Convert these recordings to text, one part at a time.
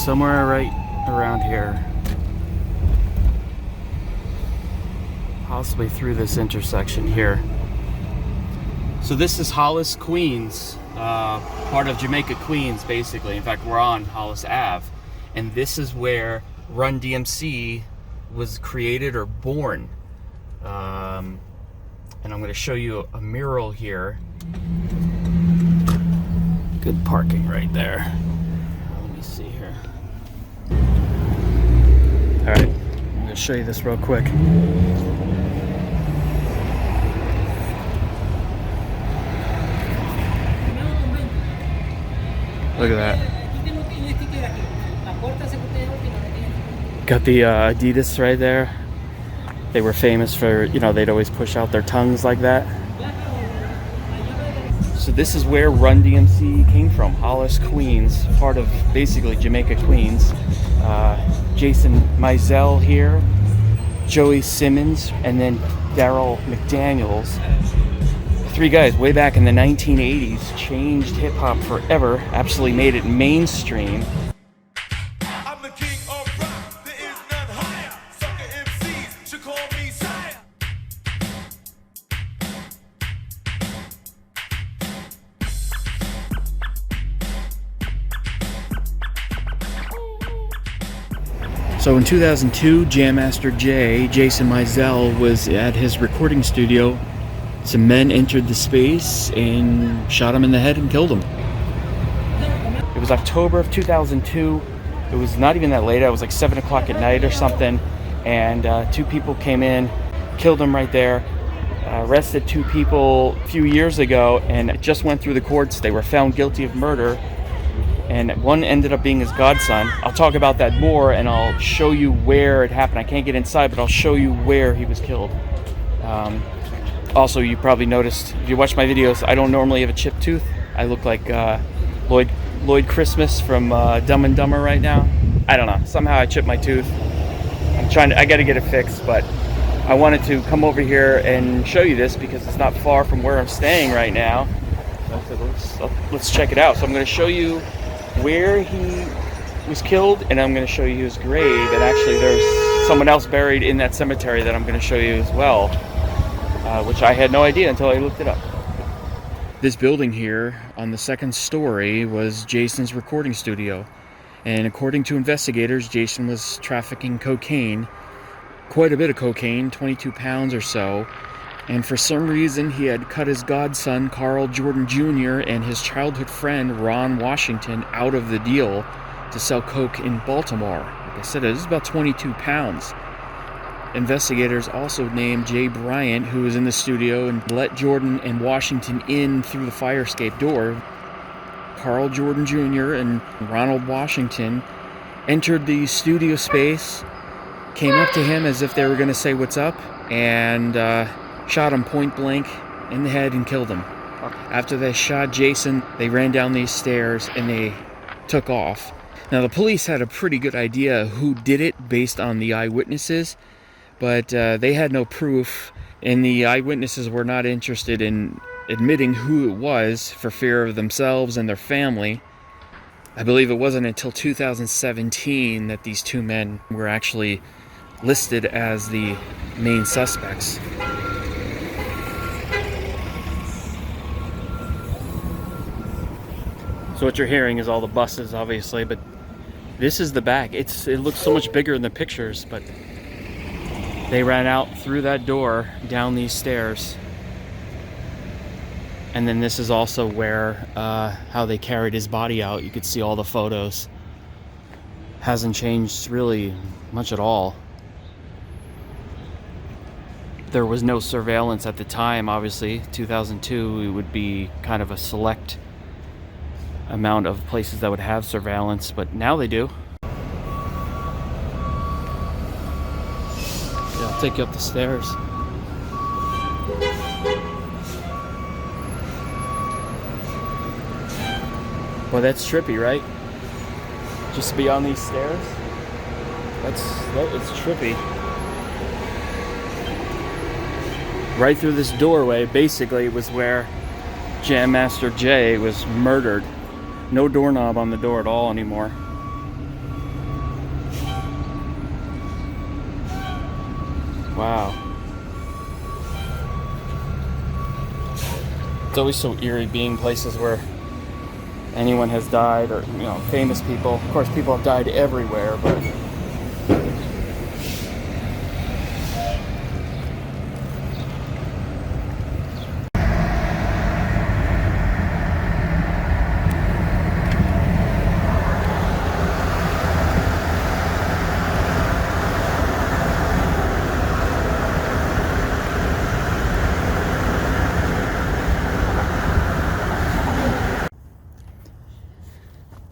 somewhere right around here. Possibly through this intersection here. So this is Hollis, Queens, part of Jamaica, Queens, basically. In fact, we're on Hollis Ave. And this is where Run DMC was created or born. And I'm going to show you a mural here. Good parking right there. Let me see here. All right, I'm going to show you this real quick. Look at that. Got the Adidas right there. They were famous for, you know, they'd always push out their tongues like that. So this is where Run DMC came from, Hollis, Queens, part of basically Jamaica, Queens. Jason Mizell here, Joey Simmons, and then Daryl McDaniels. Three guys way back in the 1980s changed hip-hop forever, absolutely made it mainstream. I'm the king of rap, there is none higher. Sucker MCs should call me sire. So in 2002, Jam Master Jay, Jason Mizell, was at his recording studio. Some men entered the space and shot him in the head and killed him. It was October of 2002. It was not even that late. It was like 7 o'clock at night or something. And two people came in, killed him right there. Arrested two people a few years ago, and it just went through the courts. They were found guilty of murder. And one ended up being his godson. I'll talk about that more, and I'll show you where it happened. I can't get inside, but I'll show you where he was killed. Also, you probably noticed, if you watch my videos, I don't normally have a chipped tooth. I look like Lloyd Christmas from Dumb and Dumber right now. I don't know. Somehow I chipped my tooth. I got to get it fixed, but I wanted to come over here and show you this because it's not far from where I'm staying right now. So let's check it out. So I'm going to show you where he was killed, and I'm going to show you his grave. And actually, there's someone else buried in that cemetery that I'm going to show you as well. Which I had no idea until I looked it up. This building here on the second story was Jason's recording studio. And according to investigators, Jason was trafficking cocaine, quite a bit of cocaine, 22 pounds or so. And for some reason, he had cut his godson, Carl Jordan Jr., and his childhood friend, Ron Washington, out of the deal to sell coke in Baltimore. Like I said, it was about 22 pounds. Investigators also named Jay Bryant, who was in the studio, and let Jordan and Washington in through the fire escape door. Carl Jordan Jr. and Ronald Washington entered the studio space, came up to him as if they were going to say what's up, and shot him point blank in the head and killed him. After they shot Jason, they ran down these stairs and they took off. Now, the police had a pretty good idea who did it based on the eyewitnesses, but they had no proof, and the eyewitnesses were not interested in admitting who it was for fear of themselves and their family. I believe it wasn't until 2017 that these two men were actually listed as the main suspects. So what you're hearing is all the buses, obviously, but this is the back. It looks so much bigger in the pictures, but they ran out through that door, down these stairs. And then this is also where, how they carried his body out. You could see all the photos. Hasn't changed really much at all. There was no surveillance at the time, obviously. 2002, it would be kind of a select amount of places that would have surveillance, but now they do. Yeah, I'll take you up the stairs. Well, that's trippy, right? Just to be on these stairs. It's trippy. Right through this doorway, basically, was where Jam Master Jay was murdered. No doorknob on the door at all anymore. Wow. It's always so eerie being places where anyone has died, or, you know, famous people. Of course, people have died everywhere, but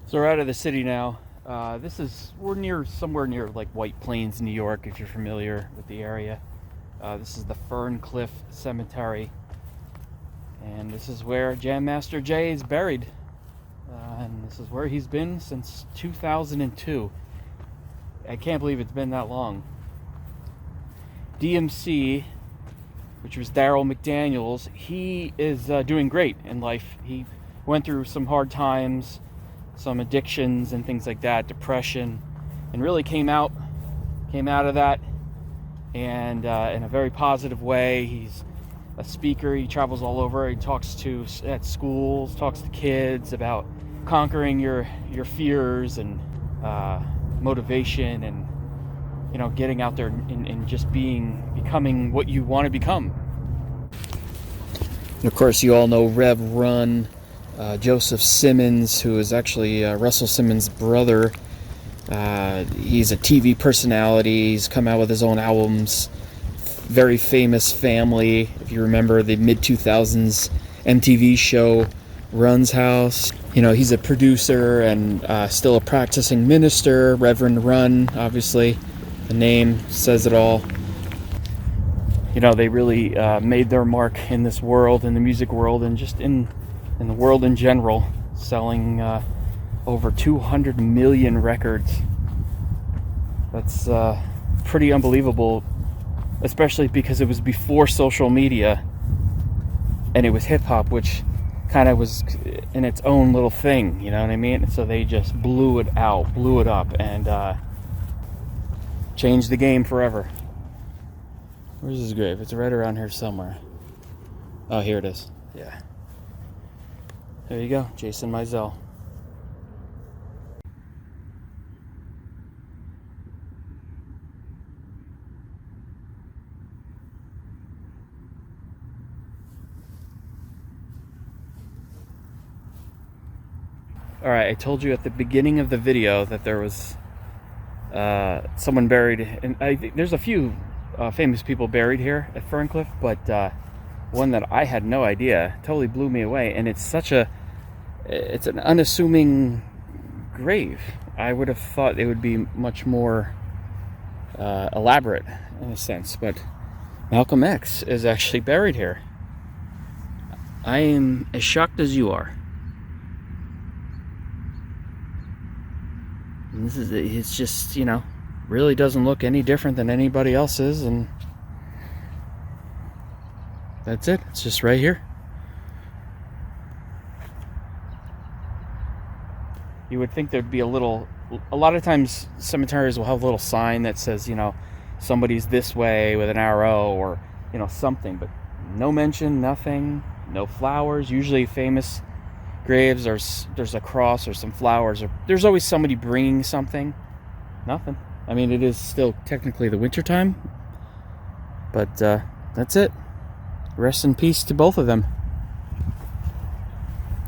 so we're out of the city now. We're somewhere near like White Plains, New York, if you're familiar with the area. This is the Ferncliff Cemetery, and this is where Jam Master Jay is buried. And this is where he's been since 2002. I can't believe it's been that long. DMC, which was Darryl McDaniels, he is doing great in life. He went through some hard times, some addictions and things like that, depression, and really came out of that, and in a very positive way. He's a speaker. He travels all over. He talks at schools, talks to kids about conquering your fears and motivation, and, you know, getting out there and just becoming what you want to become. And of course, you all know Rev Run. Joseph Simmons, who is actually Russell Simmons' brother. He's a TV personality. He's come out with his own albums. Very famous family. If you remember the mid-2000s MTV show Run's House. You know, he's a producer and still a practicing minister. Reverend Run, obviously. The name says it all. You know, they really made their mark in this world, in the music world, and just in the world in general, selling over 200 million records. That's pretty unbelievable, especially because it was before social media, and it was hip-hop, which kind of was in its own little thing, you know what I mean? So they just blew it up, and changed the game forever. Where's his grave? It's right around here somewhere. Oh, here it is. Yeah. There you go, Jason Mizell. Alright, I told you at the beginning of the video that there was someone buried, and there's a few famous people buried here at Ferncliff, but one that I had no idea totally blew me away, and it's an unassuming grave. I would have thought it would be much more elaborate in a sense, but Malcolm X is actually buried here. I am as shocked as you are. And it's just, you know, really doesn't look any different than anybody else's, and that's it. It's just right here. You would think there'd be a lot of times cemeteries will have a little sign that says, you know, somebody's this way with an arrow, or, you know, something, but no mention, nothing, no flowers. Usually famous graves, there's a cross or some flowers, or there's always somebody bringing something. Nothing. I mean, it is still technically the winter time, but that's it. Rest in peace to both of them.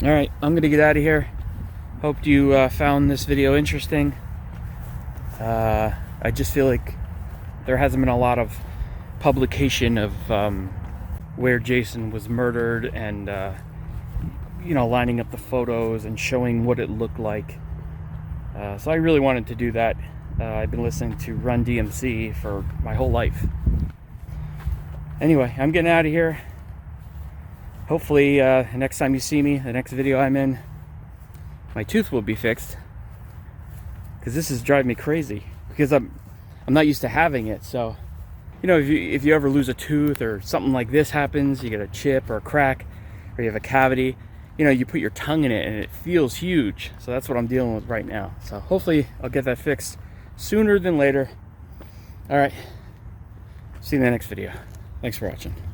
Alright, I'm gonna get out of here. Hope you found this video interesting. I just feel like there hasn't been a lot of publication of where Jason was murdered, and you know, lining up the photos and showing what it looked like. So I really wanted to do that. I've been listening to Run DMC for my whole life. Anyway, I'm getting out of here. Hopefully, next time you see me, the next video I'm in, my tooth will be fixed. Because this is driving me crazy. Because I'm not used to having it. So, you know, if you ever lose a tooth or something like this happens, you get a chip or a crack, or you have a cavity, you know, you put your tongue in it and it feels huge. So that's what I'm dealing with right now. So hopefully I'll get that fixed sooner than later. All right. See you in the next video. Thanks for watching.